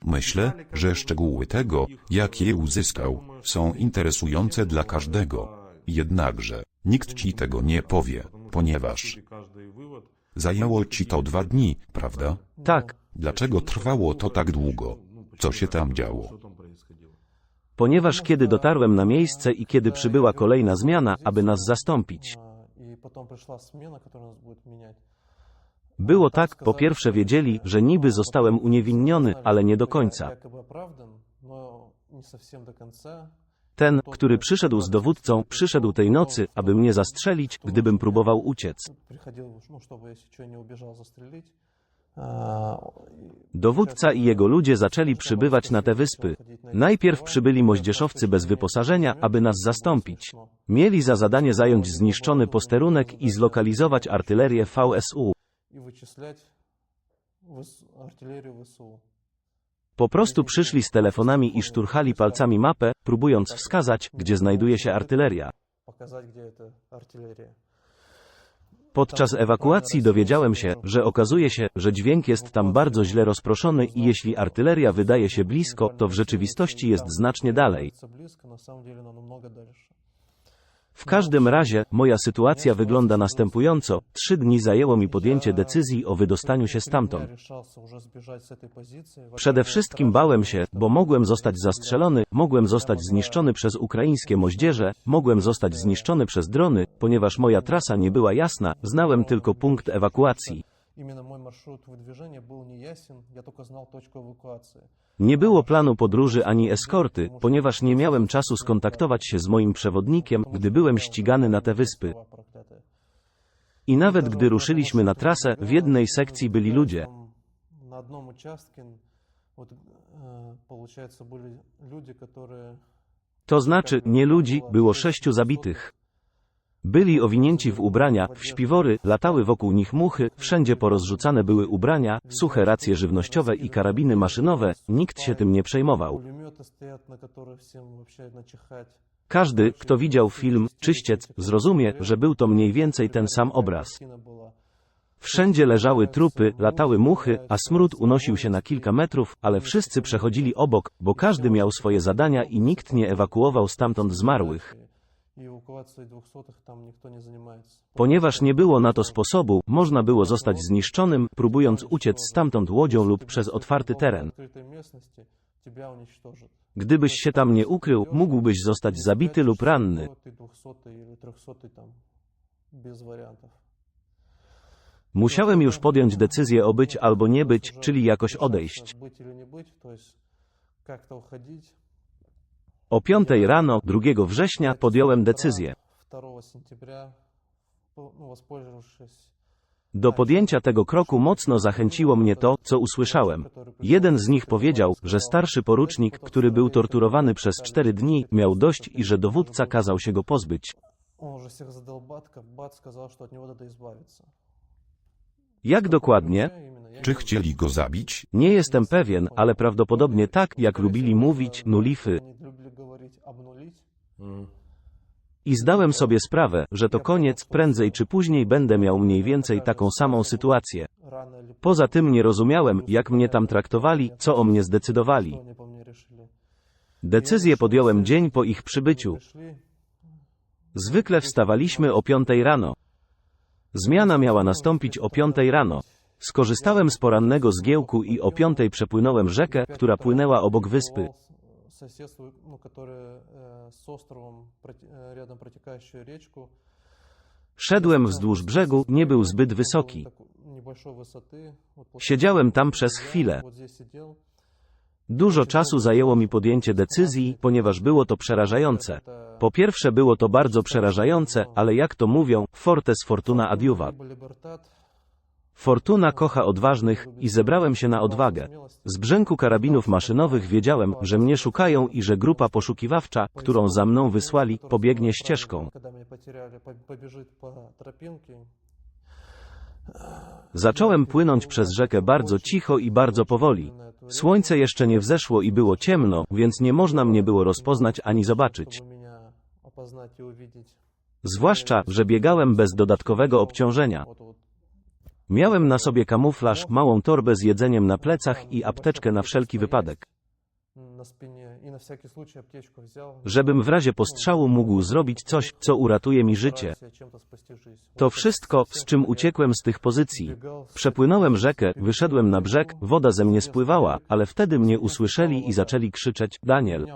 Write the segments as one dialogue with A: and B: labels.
A: Myślę, że szczegóły tego, jak je uzyskał, są interesujące dla każdego. Jednakże, nikt ci tego nie powie, ponieważ zajęło ci to 2 dni, prawda?
B: Tak,
A: Dlaczego trwało to tak długo? Co się tam działo?
B: ponieważ kiedy dotarłem na miejsce i kiedy przybyła kolejna zmiana, aby nas zastąpić. Było tak, po pierwsze wiedzieli, że niby zostałem uniewinniony, ale nie do końca. Ten, który przyszedł z dowódcą, przyszedł tej nocy, aby mnie zastrzelić, gdybym próbował uciec. Dowódca i jego ludzie zaczęli przybywać na te wyspy. Najpierw przybyli moździerzowcy bez wyposażenia, aby nas zastąpić. Mieli za zadanie zająć zniszczony posterunek i zlokalizować artylerię VSU. Po prostu przyszli z telefonami i szturchali palcami mapę, próbując wskazać, gdzie znajduje się artyleria. Podczas ewakuacji dowiedziałem się, że okazuje się, że dźwięk jest tam bardzo źle rozproszony i jeśli artyleria wydaje się blisko, to w rzeczywistości jest znacznie dalej. W każdym razie, moja sytuacja wygląda następująco. 3 dni zajęło mi podjęcie decyzji o wydostaniu się stamtąd. Przede wszystkim bałem się, bo mogłem zostać zastrzelony, mogłem zostać zniszczony przez ukraińskie moździerze, mogłem zostać zniszczony przez drony, ponieważ moja trasa nie była jasna, znałem tylko punkt ewakuacji. Nie było planu podróży ani eskorty, ponieważ nie miałem czasu skontaktować się z moim przewodnikiem, gdy byłem ścigany na te wyspy. I nawet gdy ruszyliśmy na trasę, w jednej sekcji byli ludzie. To znaczy, nie ludzi, było 6 zabitych. Byli owinięci w ubrania, w śpiwory, latały wokół nich muchy, wszędzie porozrzucane były ubrania, suche racje żywnościowe i karabiny maszynowe, nikt się tym nie przejmował. Każdy, kto widział film Czyściec, zrozumie, że był to mniej więcej ten sam obraz. Wszędzie leżały trupy, latały muchy, a smród unosił się na kilka metrów, ale wszyscy przechodzili obok, bo każdy miał swoje zadania i nikt nie ewakuował stamtąd zmarłych. Ponieważ nie było na to sposobu, można było zostać zniszczonym, próbując uciec stamtąd łodzią lub przez otwarty teren. Gdybyś się tam nie ukrył, mógłbyś zostać zabity lub ranny. Musiałem już podjąć decyzję o być albo nie być, czyli jakoś odejść. O 5 rano, 2 września, podjąłem decyzję. Do podjęcia tego kroku mocno zachęciło mnie to, co usłyszałem. Jeden z nich powiedział, że starszy porucznik, który był torturowany przez 4 dni, miał dość i że dowódca kazał się go pozbyć. Jak dokładnie?
A: Czy chcieli go zabić?
B: Nie jestem pewien, ale prawdopodobnie tak, jak lubili mówić, nulify. I zdałem sobie sprawę, że to koniec, prędzej czy później będę miał mniej więcej taką samą sytuację. Poza tym nie rozumiałem, jak mnie tam traktowali, co o mnie zdecydowali. Decyzję podjąłem dzień po ich przybyciu. Zwykle wstawaliśmy o 5 rano. Zmiana miała nastąpić o 5 rano. Skorzystałem z porannego zgiełku i o 5 przepłynąłem rzekę, która płynęła obok wyspy. Szedłem wzdłuż brzegu, nie był zbyt wysoki. Siedziałem tam przez chwilę. Dużo czasu zajęło mi podjęcie decyzji, ponieważ było to przerażające. Po pierwsze było to bardzo przerażające, ale jak to mówią, fortes fortuna adiuvat. Fortuna kocha odważnych i zebrałem się na odwagę. Z brzęku karabinów maszynowych wiedziałem, że mnie szukają i że grupa poszukiwawcza, którą za mną wysłali, pobiegnie ścieżką. Zacząłem płynąć przez rzekę bardzo cicho i bardzo powoli. Słońce jeszcze nie wzeszło i było ciemno, więc nie można mnie było rozpoznać ani zobaczyć. Zwłaszcza, że biegałem bez dodatkowego obciążenia. Miałem na sobie kamuflaż, małą torbę z jedzeniem na plecach i apteczkę na wszelki wypadek. Żebym w razie postrzału mógł zrobić coś, co uratuje mi życie. To wszystko, z czym uciekłem z tych pozycji. Przepłynąłem rzekę, wyszedłem na brzeg, woda ze mnie spływała, ale wtedy mnie usłyszeli i zaczęli krzyczeć: Daniel.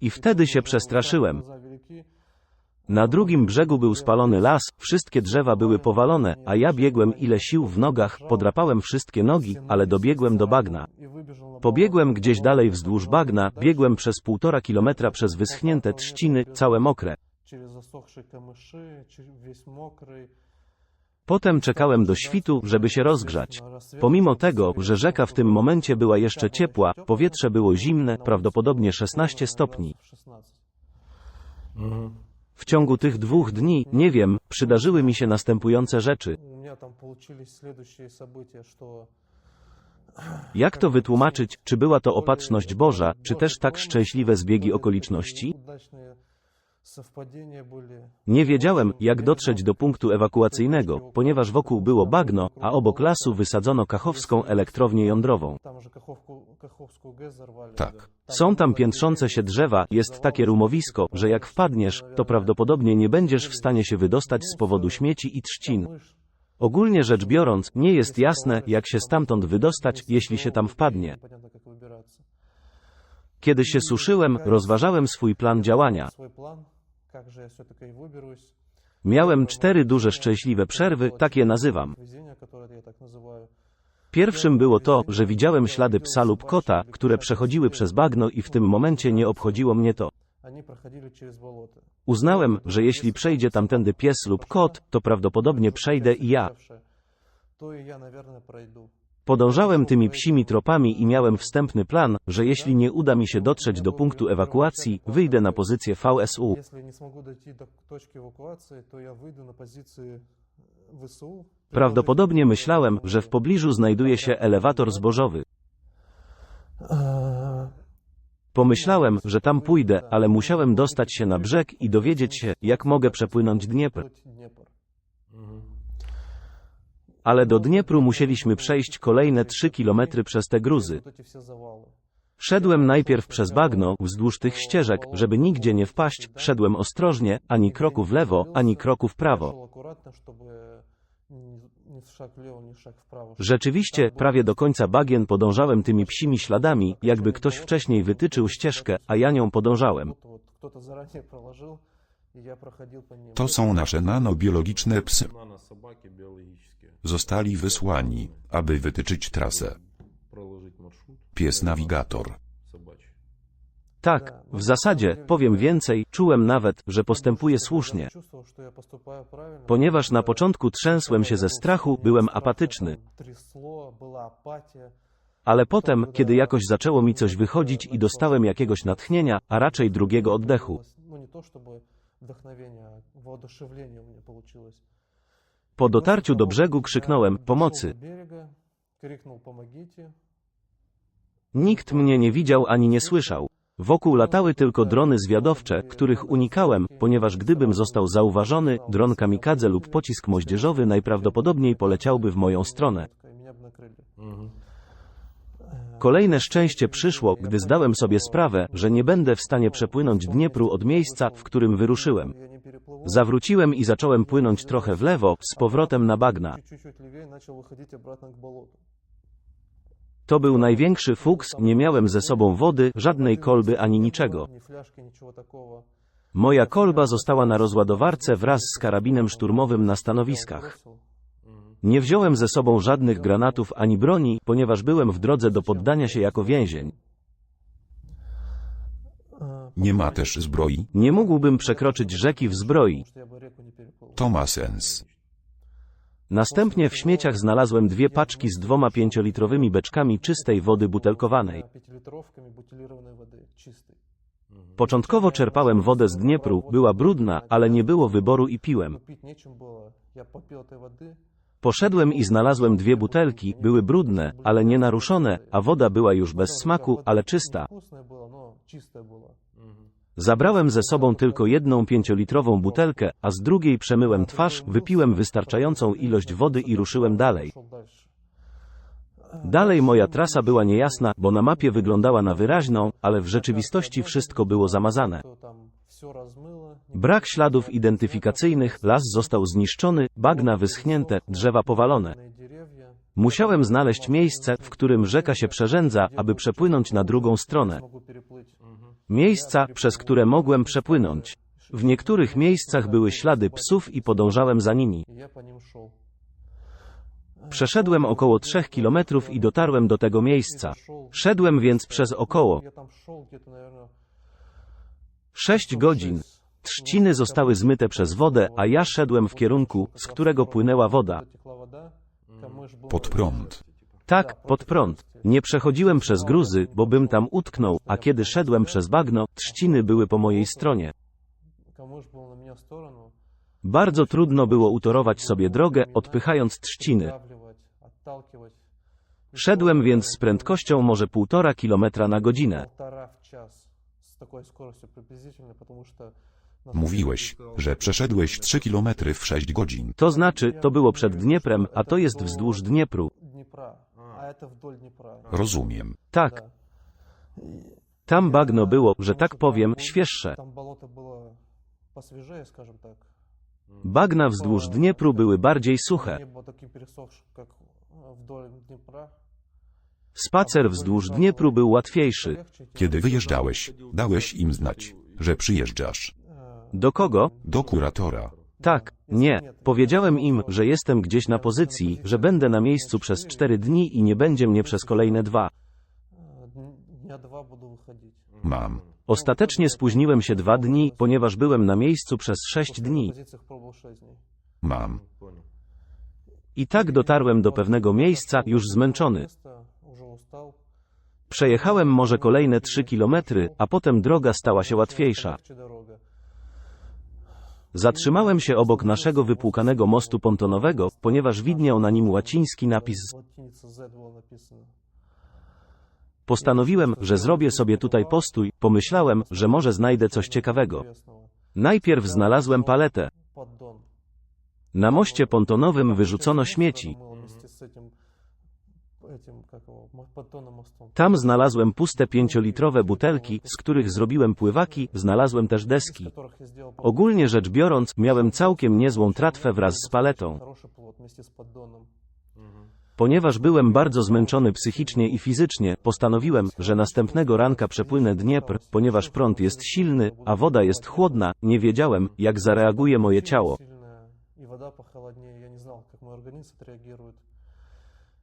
B: I wtedy się przestraszyłem. Na drugim brzegu był spalony las, wszystkie drzewa były powalone, a ja biegłem ile sił w nogach, podrapałem wszystkie nogi, ale dobiegłem do bagna. Pobiegłem gdzieś dalej wzdłuż bagna, biegłem przez 1,5 kilometra przez wyschnięte trzciny, całe mokre. Potem czekałem do świtu, żeby się rozgrzać. Pomimo tego, że rzeka w tym momencie była jeszcze ciepła, powietrze było zimne, prawdopodobnie 16 stopni. W ciągu tych 2 dni, nie wiem, przydarzyły mi się następujące rzeczy. Jak to wytłumaczyć, czy była to opatrzność Boża, czy też tak szczęśliwe zbiegi okoliczności? Nie wiedziałem, jak dotrzeć do punktu ewakuacyjnego, ponieważ wokół było bagno, a obok lasu wysadzono Kachowską elektrownię jądrową.
A: Tak.
B: Są tam piętrzące się drzewa, jest takie rumowisko, że jak wpadniesz, to prawdopodobnie nie będziesz w stanie się wydostać z powodu śmieci i trzcin. Ogólnie rzecz biorąc, nie jest jasne, jak się stamtąd wydostać, jeśli się tam wpadnie. Kiedy się suszyłem, rozważałem swój plan działania. Miałem 4 duże szczęśliwe przerwy, tak je nazywam. Pierwszym było to, że widziałem ślady psa lub kota, które przechodziły przez bagno i w tym momencie nie obchodziło mnie to. Uznałem, że jeśli przejdzie tamtędy pies lub kot, to prawdopodobnie przejdę i ja. Podążałem tymi psimi tropami i miałem wstępny plan, że jeśli nie uda mi się dotrzeć do punktu ewakuacji, wyjdę na pozycję VSU. Prawdopodobnie myślałem, że w pobliżu znajduje się elewator zbożowy. Pomyślałem, że tam pójdę, ale musiałem dostać się na brzeg i dowiedzieć się, jak mogę przepłynąć Dniepr. Ale do Dniepru musieliśmy przejść kolejne 3 kilometry przez te gruzy. Szedłem najpierw przez bagno, wzdłuż tych ścieżek, żeby nigdzie nie wpaść, szedłem ostrożnie, ani kroku w lewo, ani kroku w prawo. Rzeczywiście, prawie do końca bagien podążałem tymi psimi śladami, jakby ktoś wcześniej wytyczył ścieżkę, a ja nią podążałem.
A: To są nasze nanobiologiczne psy. Zostali wysłani, aby wytyczyć trasę. Pies nawigator.
B: Tak, w zasadzie, powiem więcej, czułem nawet, że postępuję słusznie. Ponieważ na początku trzęsłem się ze strachu, byłem apatyczny. Ale potem, kiedy jakoś zaczęło mi coś wychodzić i dostałem jakiegoś natchnienia, a raczej drugiego oddechu. Po dotarciu do brzegu krzyknąłem: pomocy. Nikt mnie nie widział ani nie słyszał. Wokół latały tylko drony zwiadowcze, których unikałem, ponieważ gdybym został zauważony, dron kamikadze lub pocisk moździerzowy najprawdopodobniej poleciałby w moją stronę. Kolejne szczęście przyszło, gdy zdałem sobie sprawę, że nie będę w stanie przepłynąć Dniepru od miejsca, w którym wyruszyłem. Zawróciłem i zacząłem płynąć trochę w lewo, z powrotem na bagna. To był największy fuks, nie miałem ze sobą wody, żadnej kolby ani niczego. Moja kolba została na rozładowarce wraz z karabinem szturmowym na stanowiskach. Nie wziąłem ze sobą żadnych granatów ani broni, ponieważ byłem w drodze do poddania się jako więzień.
A: Nie ma też zbroi?
B: Nie mógłbym przekroczyć rzeki w zbroi.
A: To ma sens.
B: Następnie w śmieciach znalazłem 2 paczki z 2 5-litrowymi beczkami czystej wody butelkowanej. Początkowo czerpałem wodę z Dniepru, była brudna, ale nie było wyboru i piłem. Poszedłem i znalazłem 2 butelki, były brudne, ale nie naruszone, a woda była już bez smaku, ale czysta. Zabrałem ze sobą tylko jedną 5-litrową butelkę, a z drugiej przemyłem twarz, wypiłem wystarczającą ilość wody i ruszyłem dalej. Dalej moja trasa była niejasna, bo na mapie wyglądała na wyraźną, ale w rzeczywistości wszystko było zamazane. Brak śladów identyfikacyjnych, las został zniszczony, bagna wyschnięte, drzewa powalone. Musiałem znaleźć miejsce, w którym rzeka się przerzędza, aby przepłynąć na drugą stronę. Miejsca, przez które mogłem przepłynąć. W niektórych miejscach były ślady psów i podążałem za nimi. Przeszedłem około 3 kilometrów i dotarłem do tego miejsca. Szedłem więc przez około 6 godzin. Trzciny zostały zmyte przez wodę, a ja szedłem w kierunku, z którego płynęła woda.
A: Pod prąd.
B: Tak, pod prąd. Nie przechodziłem przez gruzy, bo bym tam utknął, a kiedy szedłem przez bagno, trzciny były po mojej stronie. Bardzo trudno było utorować sobie drogę, odpychając trzciny. Szedłem więc z prędkością może 1,5 kilometra na godzinę.
A: Mówiłeś, że przeszedłeś 3 kilometry w 6 godzin.
B: To znaczy, to było przed Dnieprem, a to jest wzdłuż Dniepru.
A: Rozumiem.
B: Tak. Tam bagno było, że tak powiem, świeższe. Bagna wzdłuż Dniepru były bardziej suche. Spacer wzdłuż Dniepru był łatwiejszy.
A: Kiedy wyjeżdżałeś, dałeś im znać, że przyjeżdżasz.
B: Do kogo?
A: Do kuratora.
B: Tak, nie. Powiedziałem im, że jestem gdzieś na pozycji, że będę na miejscu przez 4 dni i nie będzie mnie przez kolejne 2.
A: Mam.
B: Ostatecznie spóźniłem się 2 dni, ponieważ byłem na miejscu przez 6 dni.
A: Mam.
B: I tak dotarłem do pewnego miejsca, już zmęczony. Przejechałem może kolejne 3 kilometry, a potem droga stała się łatwiejsza. Zatrzymałem się obok naszego wypłukanego mostu pontonowego, ponieważ widniał na nim łaciński napis. Postanowiłem, że zrobię sobie tutaj postój, pomyślałem, że może znajdę coś ciekawego. Najpierw znalazłem paletę. Na moście pontonowym wyrzucono śmieci. Tam znalazłem puste 5-litrowe butelki, z których zrobiłem pływaki, znalazłem też deski. Ogólnie rzecz biorąc, miałem całkiem niezłą tratwę wraz z paletą. Ponieważ byłem bardzo zmęczony psychicznie i fizycznie, postanowiłem, że następnego ranka przepłynę Dniepr, ponieważ prąd jest silny, a woda jest chłodna, nie wiedziałem, jak zareaguje moje ciało.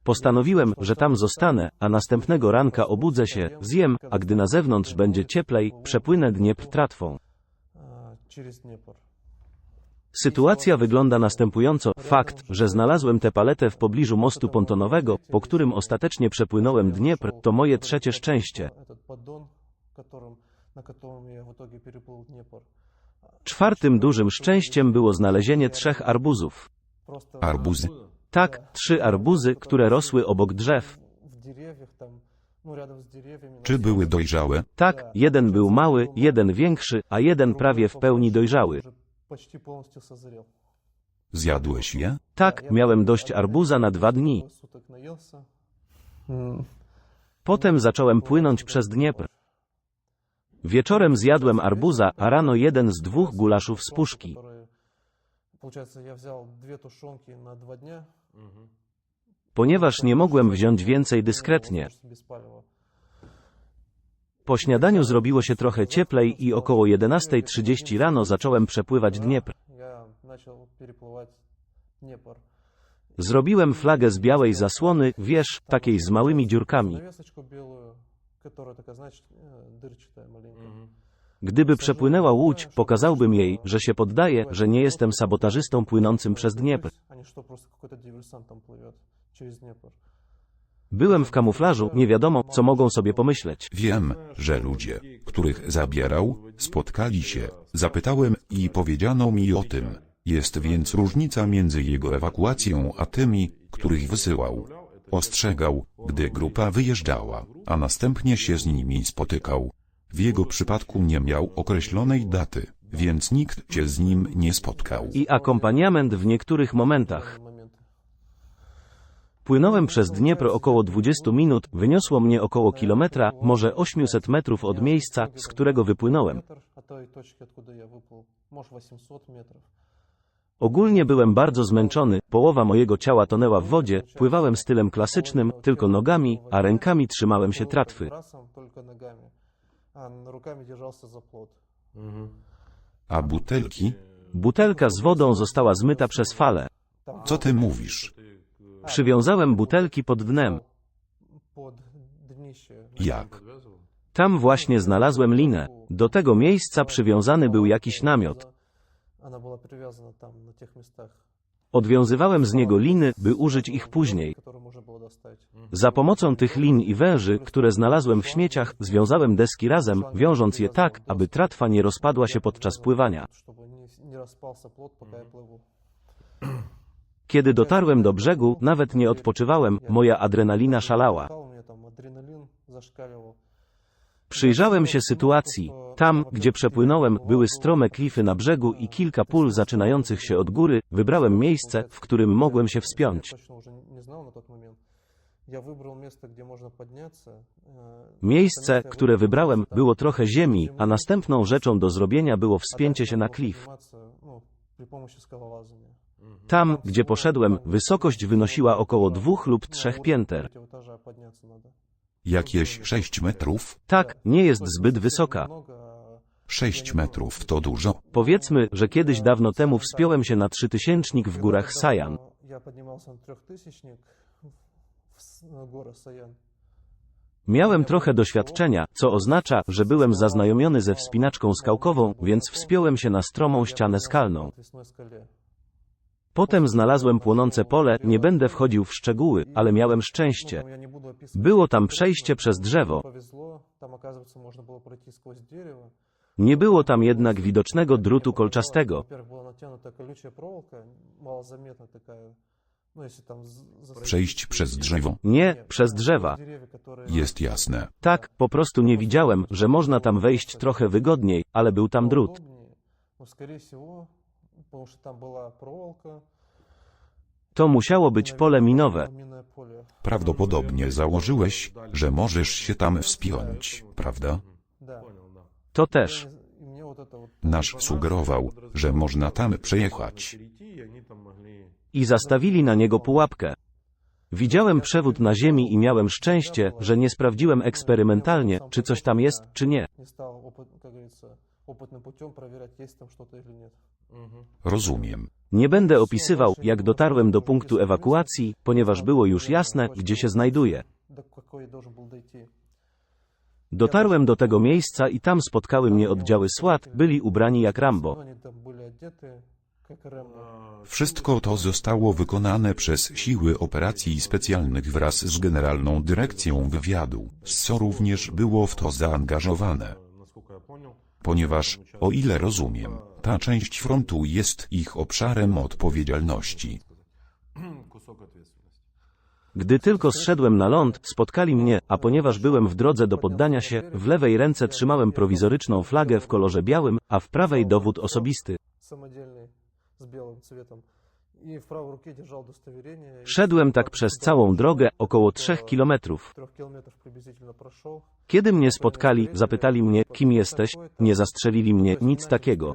B: Postanowiłem, że tam zostanę, a następnego ranka obudzę się, zjem, a gdy na zewnątrz będzie cieplej, przepłynę Dniepr tratwą. Sytuacja wygląda następująco. Fakt, że znalazłem tę paletę w pobliżu mostu pontonowego, po którym ostatecznie przepłynąłem Dniepr, to moje trzecie szczęście. Czwartym dużym szczęściem było znalezienie 3 arbuzów.
A: Arbuzy.
B: Tak, 3 arbuzy, które rosły obok drzew.
A: Czy były dojrzałe?
B: Tak, jeden był mały, jeden większy, a jeden prawie w pełni dojrzały.
A: Zjadłeś je?
B: Tak, miałem dość arbuza na 2 dni. Potem zacząłem płynąć przez Dniepr. Wieczorem zjadłem arbuza, a rano jeden z 2 gulaszów z puszki. Ponieważ nie mogłem wziąć więcej dyskretnie. Po śniadaniu zrobiło się trochę cieplej i około 11:30 rano zacząłem przepływać Dniepr. Zrobiłem flagę z białej zasłony, wiesz, takiej z małymi dziurkami. Gdyby przepłynęła łódź, pokazałbym jej, że się poddaję, że nie jestem sabotażystą płynącym przez Dniepr. Byłem w kamuflażu, nie wiadomo, co mogą sobie pomyśleć.
A: Wiem, że ludzie, których zabierał, spotkali się. Zapytałem i powiedziano mi o tym. Jest więc różnica między jego ewakuacją a tymi, których wysyłał. Ostrzegał, gdy grupa wyjeżdżała, a następnie się z nimi spotykał. W jego przypadku nie miał określonej daty, więc nikt się z nim nie spotkał.
B: I akompaniament w niektórych momentach. Płynąłem przez Dniepr około 20 minut, wyniosło mnie około kilometra, może 800 metrów od miejsca, z którego wypłynąłem. Ogólnie byłem bardzo zmęczony, połowa mojego ciała tonęła w wodzie, pływałem stylem klasycznym, tylko nogami, a rękami trzymałem się tratwy.
A: A butelki?
B: Butelka z wodą została zmyta przez falę.
A: Co ty mówisz?
B: Przywiązałem butelki pod dnem.
A: Jak?
B: Tam właśnie znalazłem linę. Do tego miejsca przywiązany był jakiś namiot. Odwiązywałem z niego liny, by użyć ich później. Za pomocą tych lin i węży, które znalazłem w śmieciach, związałem deski razem, wiążąc je tak, aby tratwa nie rozpadła się podczas pływania. Kiedy dotarłem do brzegu, nawet nie odpoczywałem, moja adrenalina szalała. Przyjrzałem się sytuacji. Tam, gdzie przepłynąłem, były strome klify na brzegu i kilka pól zaczynających się od góry. Wybrałem miejsce, w którym mogłem się wspiąć. Miejsce, które wybrałem, było trochę ziemi, a następną rzeczą do zrobienia było wspięcie się na klif. Tam, gdzie poszedłem, wysokość wynosiła około 2 lub 3 pięter.
A: Jakieś 6 metrów?
B: Tak, nie jest zbyt wysoka.
A: 6 metrów to dużo.
B: Powiedzmy, że kiedyś dawno temu wspiąłem się na 3000 w górach Sajan. Miałem trochę doświadczenia, co oznacza, że byłem zaznajomiony ze wspinaczką skałkową, więc wspiąłem się na stromą ścianę skalną. Potem znalazłem płonące pole, nie będę wchodził w szczegóły, ale miałem szczęście. Było tam przejście przez drzewo. Nie było tam jednak widocznego drutu kolczastego.
A: Przejść przez drzewo?
B: Nie, przez drzewa.
A: Jest jasne.
B: Tak, po prostu nie widziałem, że można tam wejść trochę wygodniej, ale był tam drut. To musiało być pole minowe.
A: Prawdopodobnie założyłeś, że możesz się tam wspiąć, prawda?
B: To też.
A: Nasz sugerował, że można tam przejechać.
B: I zastawili na niego pułapkę. Widziałem przewód na ziemi i miałem szczęście, że nie sprawdziłem eksperymentalnie, czy coś tam jest, czy nie.
A: Rozumiem.
B: Nie będę opisywał, jak dotarłem do punktu ewakuacji, ponieważ było już jasne, gdzie się znajduję. Dotarłem do tego miejsca i tam spotkały mnie oddziały SWAT, byli ubrani jak Rambo.
A: Wszystko to zostało wykonane przez Siły Operacji Specjalnych wraz z Generalną Dyrekcją Wywiadu, co również było w to zaangażowane. Ponieważ, o ile rozumiem, ta część frontu jest ich obszarem odpowiedzialności.
B: Gdy tylko zszedłem na ląd, spotkali mnie, a ponieważ byłem w drodze do poddania się, w lewej ręce trzymałem prowizoryczną flagę w kolorze białym, a w prawej dowód osobisty. Szedłem tak przez całą drogę, około 3 kilometrów. Kiedy mnie spotkali, zapytali mnie, kim jesteś, nie zastrzelili mnie, nic takiego.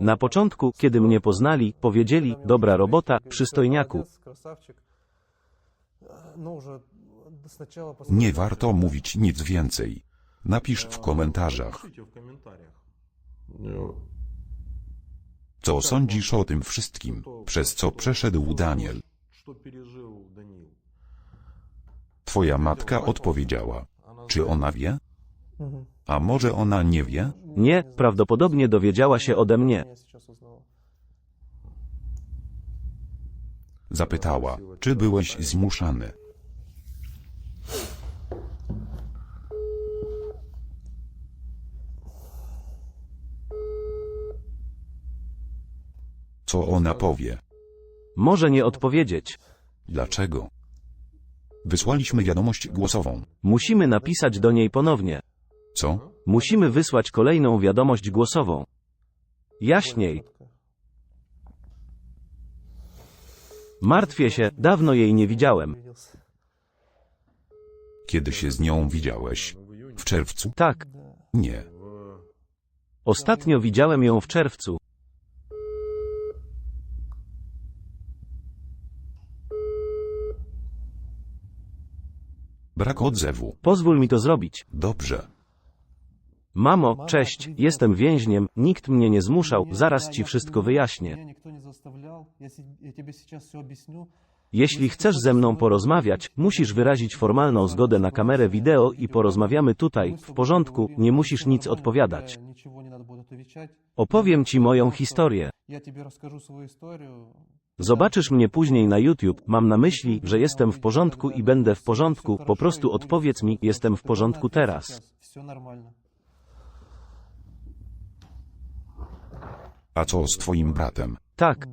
B: Na początku, kiedy mnie poznali, powiedzieli, dobra robota, przystojniaku.
A: Nie warto mówić nic więcej. Napisz w komentarzach. Co sądzisz o tym wszystkim, przez co przeszedł Daniel? Twoja matka odpowiedziała. Czy ona wie? A może ona nie wie?
B: Nie, prawdopodobnie dowiedziała się ode mnie.
A: Zapytała, czy byłeś zmuszany. Co ona powie?
B: Może nie odpowiedzieć.
A: Dlaczego? Wysłaliśmy wiadomość głosową.
B: Musimy napisać do niej ponownie.
A: Co?
B: Musimy wysłać kolejną wiadomość głosową. Jaśniej. Martwię się, dawno jej nie widziałem.
A: Kiedy się z nią widziałeś? W czerwcu?
B: Tak,
A: Nie.
B: ostatnio widziałem ją w czerwcu.
A: Brak odzewu.
B: Pozwól mi to zrobić.
A: Dobrze.
B: Mamo, cześć, jestem więźniem, nikt mnie nie zmuszał, zaraz ci wszystko wyjaśnię. Jeśli chcesz ze mną porozmawiać, musisz wyrazić formalną zgodę na kamerę wideo i porozmawiamy tutaj, w porządku, nie musisz nic odpowiadać. Opowiem ci moją historię. Zobaczysz mnie później na YouTube, mam na myśli, że jestem w porządku i będę w porządku, po prostu odpowiedz mi, jestem w porządku teraz.
A: A co z twoim bratem?
B: Tak.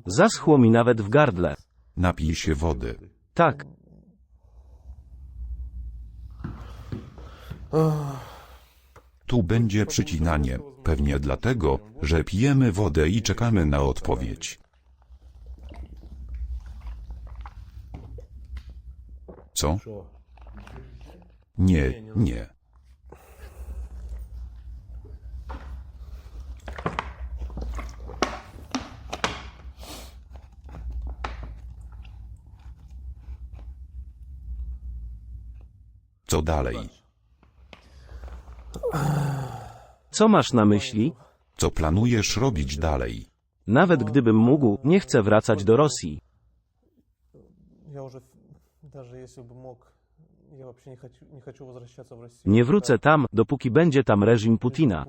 B: Zaschło mi nawet w gardle.
A: Napij się wody.
B: Tak.
A: Tu będzie przycinanie, pewnie dlatego, że pijemy wodę i czekamy na odpowiedź. Co? Nie, nie. Co dalej?
B: Co masz na myśli?
A: Co planujesz robić dalej?
B: Nawet gdybym mógł, nie chcę wracać do Rosji. Nie wrócę tam, dopóki będzie tam reżim Putina.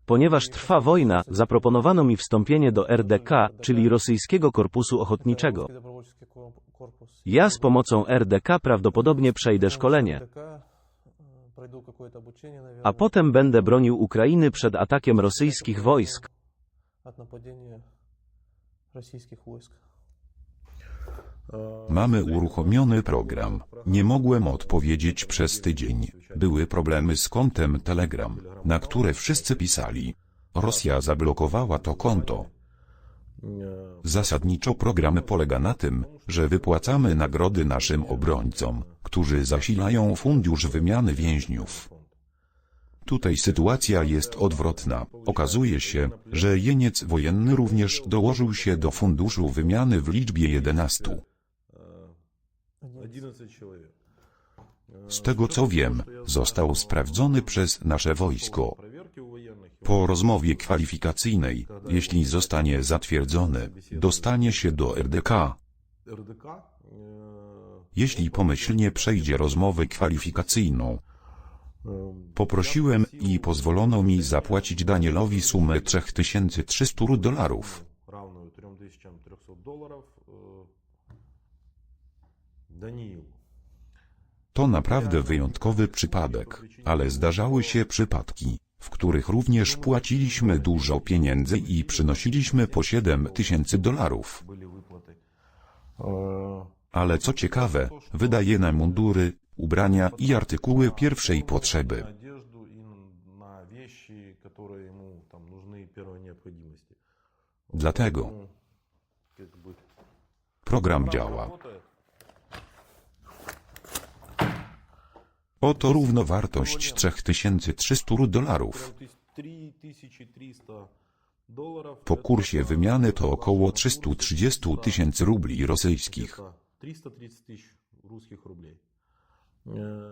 B: Ponieważ trwa wojna, zaproponowano mi wstąpienie do RDK, czyli Rosyjskiego Korpusu Ochotniczego. Ja z pomocą RDK prawdopodobnie przejdę szkolenie. A potem będę bronił Ukrainy przed atakiem rosyjskich wojsk.
A: Mamy uruchomiony program. Nie mogłem odpowiedzieć przez tydzień. Były problemy z kontem Telegram, na które wszyscy pisali. Rosja zablokowała to konto. Zasadniczo program polega na tym, że wypłacamy nagrody naszym obrońcom, którzy zasilają fundusz wymiany więźniów. Tutaj sytuacja jest odwrotna. Okazuje się, że jeniec wojenny również dołożył się do funduszu wymiany w liczbie 11. Z tego co wiem, został sprawdzony przez nasze wojsko. Po rozmowie kwalifikacyjnej, jeśli zostanie zatwierdzony, dostanie się do RDK. Jeśli pomyślnie przejdzie rozmowę kwalifikacyjną, poprosiłem i pozwolono mi zapłacić Danielowi sumę $3300. To naprawdę wyjątkowy przypadek, ale zdarzały się przypadki, w których również płaciliśmy dużo pieniędzy i przynosiliśmy po $7000. Ale co ciekawe, wydaje na mundury, ubrania i artykuły pierwszej potrzeby. Dlatego program działa. Oto równowartość $3300. Po kursie wymiany to około 330 000 rubli rosyjskich.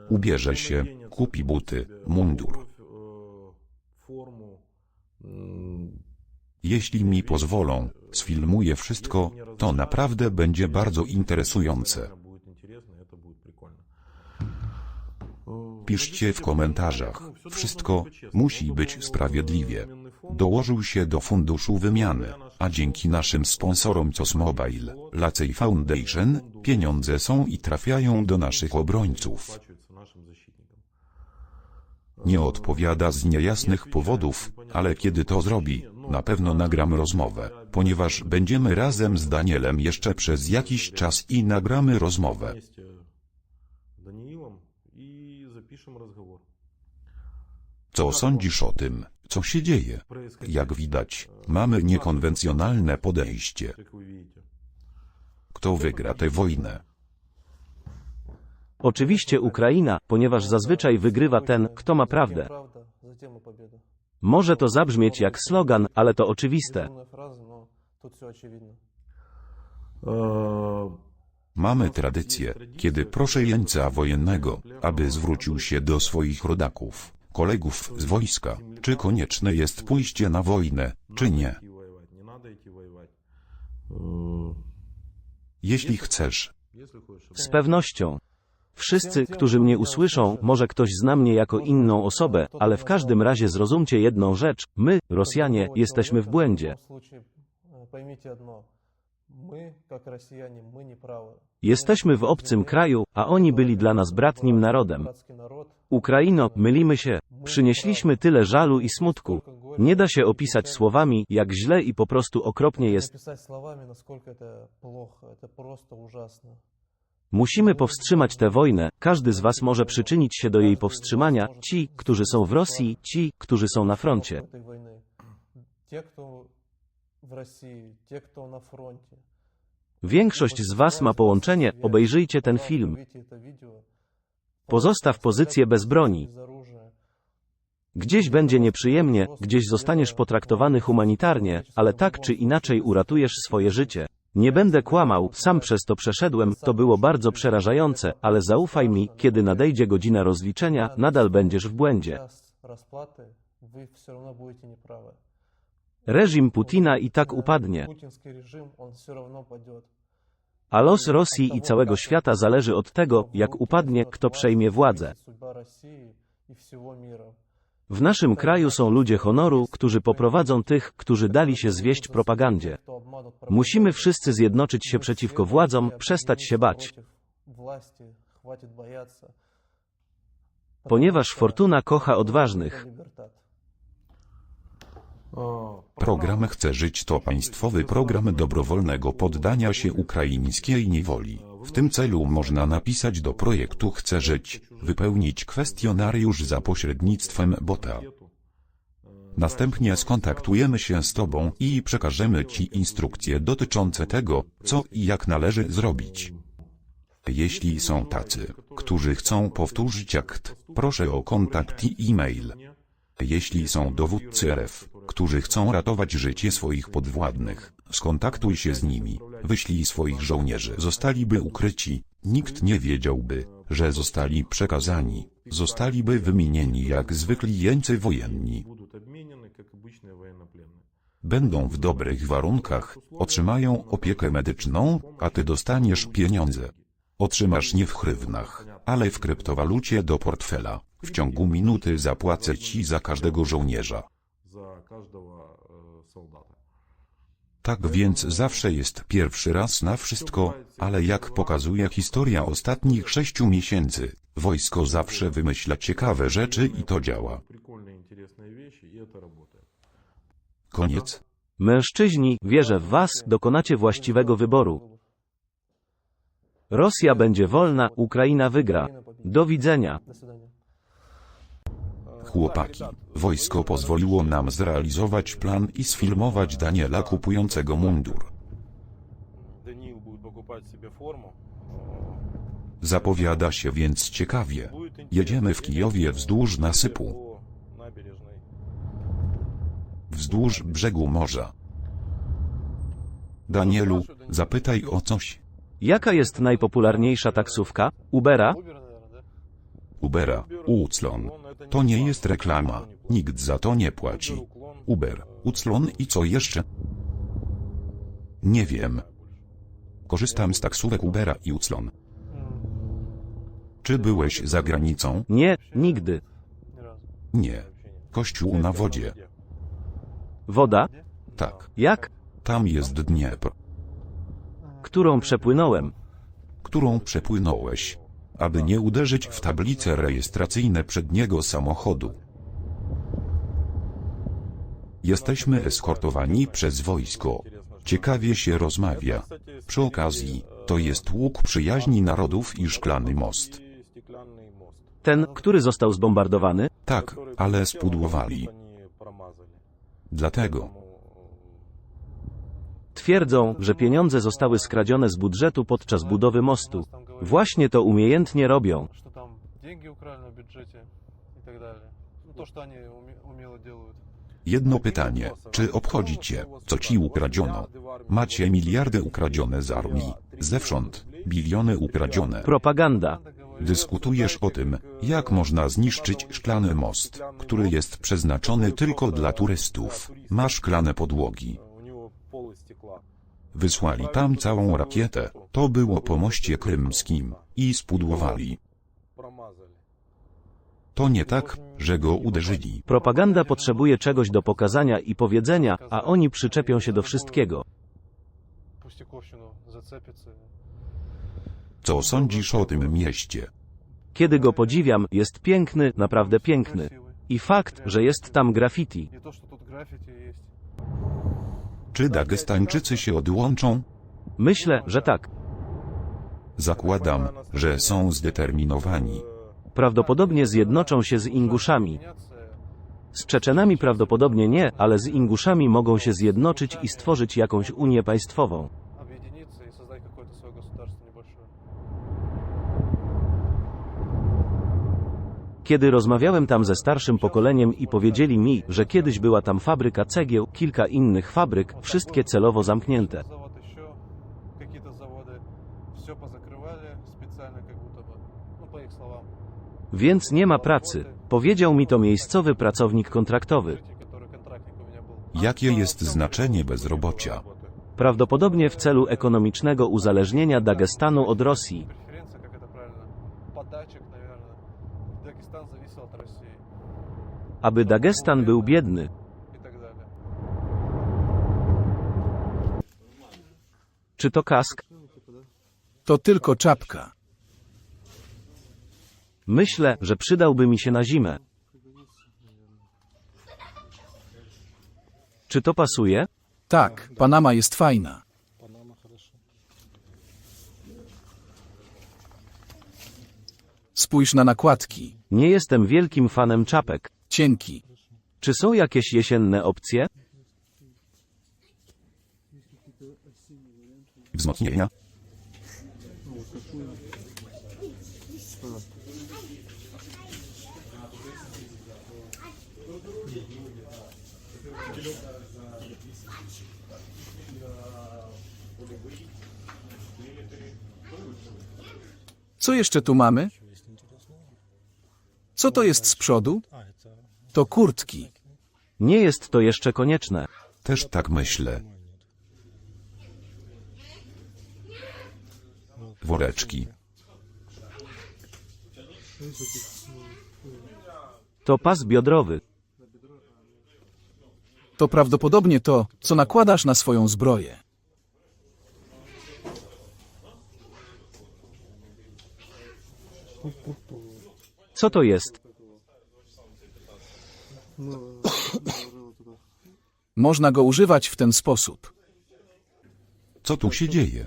A: Ubierze się, kupi buty, mundur. Jeśli mi pozwolą, sfilmuję wszystko, to naprawdę będzie bardzo interesujące. Piszcie w komentarzach, wszystko musi być sprawiedliwie. Dołożył się do funduszu wymiany, a dzięki naszym sponsorom COS Mobile, Lacej Foundation, pieniądze są i trafiają do naszych obrońców. Nie odpowiada z niejasnych powodów, ale kiedy to zrobi, na pewno nagram rozmowę, ponieważ będziemy razem z Danielem jeszcze przez jakiś czas i nagramy rozmowę. Co sądzisz o tym, co się dzieje? Jak widać, mamy niekonwencjonalne podejście. Kto wygra tę wojnę?
B: Oczywiście Ukraina, ponieważ zazwyczaj wygrywa ten, kto ma prawdę. Może to zabrzmieć jak slogan, ale to oczywiste.
A: Mamy tradycję, kiedy proszę jeńca wojennego, aby zwrócił się do swoich rodaków, kolegów z wojska, czy konieczne jest pójście na wojnę, czy nie. Jeśli chcesz,
B: Z pewnością. Wszyscy, którzy mnie usłyszą, może ktoś zna mnie jako inną osobę, ale w każdym razie zrozumcie jedną rzecz. My, Rosjanie, jesteśmy w błędzie. Jesteśmy w obcym kraju, a oni byli dla nas bratnim narodem. Ukraino, mylimy się. Przynieśliśmy tyle żalu i smutku. Nie da się opisać słowami, jak źle i po prostu okropnie jest. Musimy powstrzymać tę wojnę, każdy z was może przyczynić się do jej powstrzymania, ci, którzy są w Rosji, ci, którzy są na froncie. Większość z was ma połączenie, obejrzyjcie ten film. Pozostaw pozycję bez broni. Gdzieś będzie nieprzyjemnie, gdzieś zostaniesz potraktowany humanitarnie, ale tak czy inaczej uratujesz swoje życie. Nie będę kłamał, sam przez to przeszedłem, to było bardzo przerażające, ale zaufaj mi, kiedy nadejdzie godzina rozliczenia, nadal będziesz w błędzie. Reżim Putina i tak upadnie. A los Rosji i całego świata zależy od tego, jak upadnie, kto przejmie władzę. W naszym kraju są ludzie honoru, którzy poprowadzą tych, którzy dali się zwieść propagandzie. Musimy wszyscy zjednoczyć się przeciwko władzom, przestać się bać. Ponieważ fortuna kocha odważnych.
A: program Chcę Żyć to państwowy program dobrowolnego poddania się ukraińskiej niewoli. W tym celu można napisać do projektu Chcę Żyć, wypełnić kwestionariusz za pośrednictwem bota. Następnie skontaktujemy się z Tobą i przekażemy Ci instrukcje dotyczące tego, co i jak należy zrobić. Jeśli są tacy, którzy chcą powtórzyć akt, proszę o kontakt i e-mail. Jeśli są dowódcy RF, którzy chcą ratować życie swoich podwładnych, skontaktuj się z nimi, wyślij swoich żołnierzy. Zostaliby ukryci, nikt nie wiedziałby, że zostali przekazani, zostaliby wymienieni jak zwykli jeńcy wojenni. Będą w dobrych warunkach, otrzymają opiekę medyczną, a Ty dostaniesz pieniądze. Otrzymasz nie w hrywnach, ale w kryptowalucie do portfela. W ciągu minuty zapłacę Ci za każdego żołnierza. Tak więc zawsze jest pierwszy raz na wszystko, ale jak pokazuje historia ostatnich 6 miesięcy, wojsko zawsze wymyśla ciekawe rzeczy i to działa. Koniec.
B: Mężczyźni, wierzę w Was, dokonacie właściwego wyboru. Rosja będzie wolna, Ukraina wygra. Do widzenia.
A: Chłopaki, wojsko pozwoliło nam zrealizować plan i sfilmować Daniela kupującego mundur. Zapowiada się więc ciekawie. Jedziemy w Kijowie wzdłuż nasypu, wzdłuż brzegu morza. Danielu, zapytaj o coś.
B: Jaka jest najpopularniejsza taksówka? Ubera?
A: Ubera, Uclon. To nie jest reklama, nikt za to nie płaci. Uber, Uclon i co jeszcze? Nie wiem. Korzystam z taksówek Ubera i Uclon. Czy byłeś za granicą?
B: Nie, nigdy.
A: Nie. Kościół na wodzie.
B: Woda?
A: Tak.
B: Jak?
A: Tam jest Dniepr.
B: Którą przepłynąłem.
A: Którą przepłynąłeś, aby nie uderzyć w tablice rejestracyjne przedniego samochodu. Jesteśmy eskortowani przez wojsko. Ciekawie się rozmawia. Przy okazji, to jest łuk przyjaźni narodów i szklany most.
B: Ten, który został zbombardowany?
A: Tak, ale spudłowali. Dlatego.
C: Twierdzą, że pieniądze zostały skradzione z budżetu podczas budowy mostu.
B: Właśnie to umiejętnie robią.
D: Что там деньги украли на бюджете и так далее. Ну, то, что они умело делают.
A: Jedno pytanie, czy obchodzi cię, co ci ukradziono? Macie miliardy ukradzione z armii, zewsząd, biliony ukradzione.
B: Propaganda.
A: Dyskutujesz o tym, jak można zniszczyć szklany most, który jest przeznaczony tylko dla turystów. Ma szklane podłogi. Wysłali tam całą rakietę, to było po moście krymskim, i spudłowali. To nie tak, że go uderzyli.
B: Propaganda potrzebuje czegoś do pokazania i powiedzenia, a oni przyczepią się do wszystkiego.
D: Пустяковщину зацепится.
A: Co sądzisz o tym mieście?
B: Kiedy go podziwiam, jest piękny, naprawdę piękny. I fakt, że jest tam graffiti.
D: Не то, что тут граффити есть.
A: Czy Dagestańczycy się odłączą?
B: Myślę, że tak.
A: Zakładam, że są zdeterminowani.
B: Prawdopodobnie zjednoczą się z Inguszami. Z Czeczenami prawdopodobnie nie, ale z Inguszami mogą się zjednoczyć i stworzyć jakąś unię państwową.
D: Объединиться и создать какое-то свое государство небольшое.
B: Kiedy rozmawiałem tam ze starszym pokoleniem i powiedzieli mi, że kiedyś była tam fabryka cegieł, kilka innych fabryk, wszystkie celowo zamknięte.
D: Завод еще, какие-то заводы, все позакрывали специально, как будто бы, ну, по их словам.
B: Więc nie ma pracy. Powiedział mi to miejscowy pracownik kontraktowy.
D: Который контрактник у меня был.
A: Jakie jest znaczenie bezrobocia?
B: Prawdopodobnie w celu ekonomicznego uzależnienia Dagestanu od Rosji.
D: Преференция, как это правильно? Подачек, наверное. Дагестан зависел от России
B: Aby Dagestan był biedny.
D: и так далее.
B: Czy to kask?
E: To tylko czapka.
B: Myślę, że przydałby mi się na zimę. Czy to pasuje?
E: Tak, Panama jest fajna. Spójrz na nakładki.
B: Nie jestem wielkim fanem czapek.
E: Cienki.
B: Czy są jakieś jesienne opcje?
A: Wzmocnienia?
E: Co jeszcze tu mamy? Co to jest z przodu? To kurtki.
B: Nie jest to jeszcze konieczne.
A: Też tak myślę. Woreczki.
B: To pas biodrowy.
E: To prawdopodobnie to, co nakładasz na swoją zbroję.
B: Co to jest?
E: Można go używać w ten sposób.
A: Co tu się dzieje?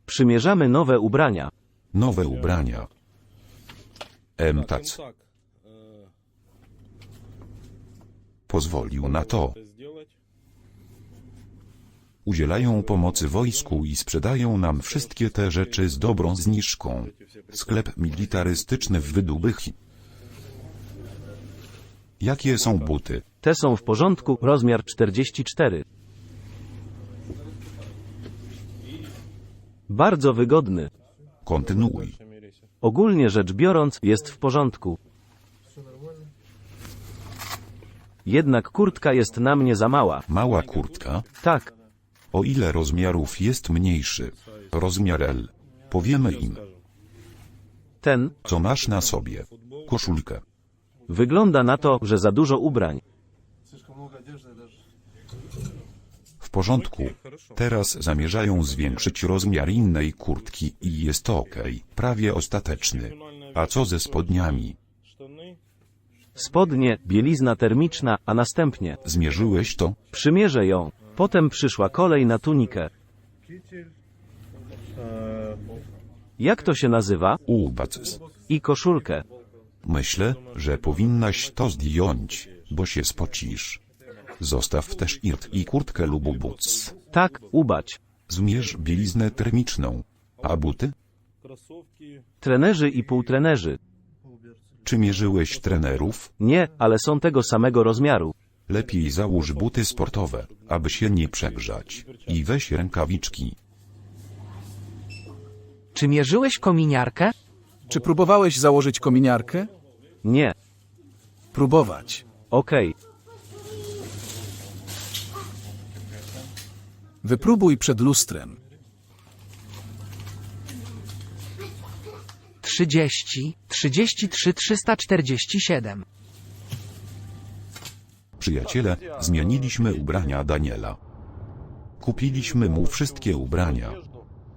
B: Przymierzamy nowe ubrania.
A: Nowe ubrania. Tac pozwolił na to. Udzielają pomocy wojsku i sprzedają nam wszystkie te rzeczy z dobrą zniżką. Sklep militarystyczny w Wydubych. Jakie są buty?
B: Te są w porządku, rozmiar 44. Bardzo wygodny.
A: Kontynuuj.
B: Ogólnie rzecz biorąc, jest w porządku. Jednak kurtka jest na mnie za mała.
A: Mała kurtka?
B: Tak,
A: O ile rozmiarów jest mniejszy? Rozmiar L. Powiemy im,
B: ten
A: co masz na sobie. Koszulkę.
B: wygląda na to, że za dużo ubrań.
D: Слишком много одежды даже.
A: W porządku. Teraz zamierzają zwiększyć rozmiar innej kurtki i jest okej. Prawie ostateczny. A co ze spodniami?
B: Spodnie, bielizna termiczna, a następnie
A: Zmierzyłeś to?
B: przymierzę ją. Potem przyszła kolej na tunikę. Jak to się nazywa?
A: Ubacyz.
B: I koszulkę.
A: Myślę, że powinnaś to zdjąć, bo się spocisz. Zostaw też irt i kurtkę lub buc.
B: Tak, ubać.
A: Zmierz bieliznę termiczną. A buty?
B: Trenerzy i półtrenerzy.
A: Czy mierzyłeś trenerów?
B: Nie, ale są tego samego rozmiaru.
A: Lepiej załóż buty sportowe, aby się nie przegrzać. I weź rękawiczki.
F: Czy mierzyłeś kominiarkę?
E: Czy próbowałeś założyć kominiarkę?
B: Nie.
E: Próbować.
B: Okej.
E: Wypróbuj przed lustrem.
F: 30, 33, 347.
A: Przyjaciele, zmieniliśmy ubrania Daniela. Kupiliśmy mu wszystkie ubrania.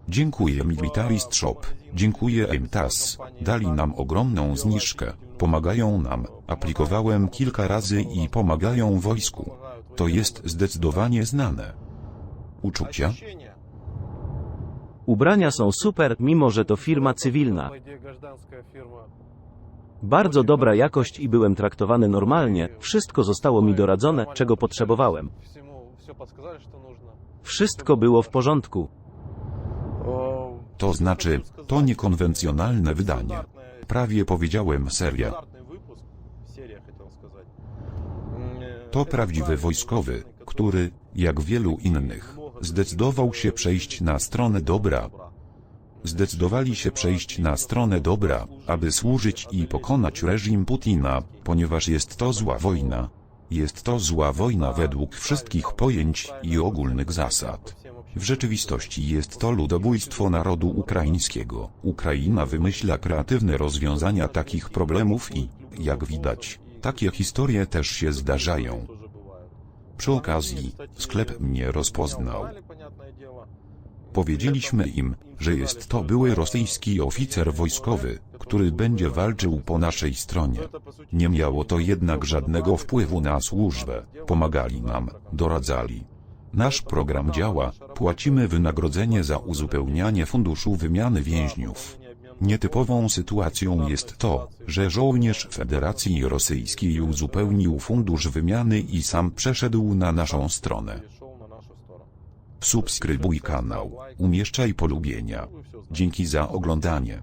A: Dziękuję Militarist Shop, dziękuję MTAS, dali nam ogromną zniżkę, pomagają nam, aplikowałem kilka razy i pomagają wojsku. To jest zdecydowanie znane. Uczucia?
B: Ubrania są super, mimo że to firma cywilna. Bardzo dobra jakość i byłem traktowany normalnie, wszystko zostało mi doradzone, czego potrzebowałem. Wszystko było w porządku.
A: To znaczy, to niekonwencjonalne wydanie. Prawie powiedziałem seria. To prawdziwy wojskowy, który, jak wielu innych, zdecydował się przejść na stronę dobra. Zdecydowali się przejść na stronę dobra, aby służyć i pokonać reżim Putina, ponieważ jest to zła wojna. Jest to zła wojna według wszystkich pojęć i ogólnych zasad. W rzeczywistości jest to ludobójstwo narodu ukraińskiego. Ukraina wymyśla kreatywne rozwiązania takich problemów i, jak widać, takie historie też się zdarzają. Przy okazji, sklep mnie rozpoznał. Powiedzieliśmy im, że jest to były rosyjski oficer wojskowy, który będzie walczył po naszej stronie. Nie miało to jednak żadnego wpływu na służbę, pomagali nam, doradzali. Nasz program działa, płacimy wynagrodzenie za uzupełnianie funduszu wymiany więźniów. Nietypową sytuacją jest to, że żołnierz Federacji Rosyjskiej uzupełnił fundusz wymiany i sam przeszedł na naszą stronę. Subskrybuj kanał, umieszczaj polubienia. Dzięki za oglądanie.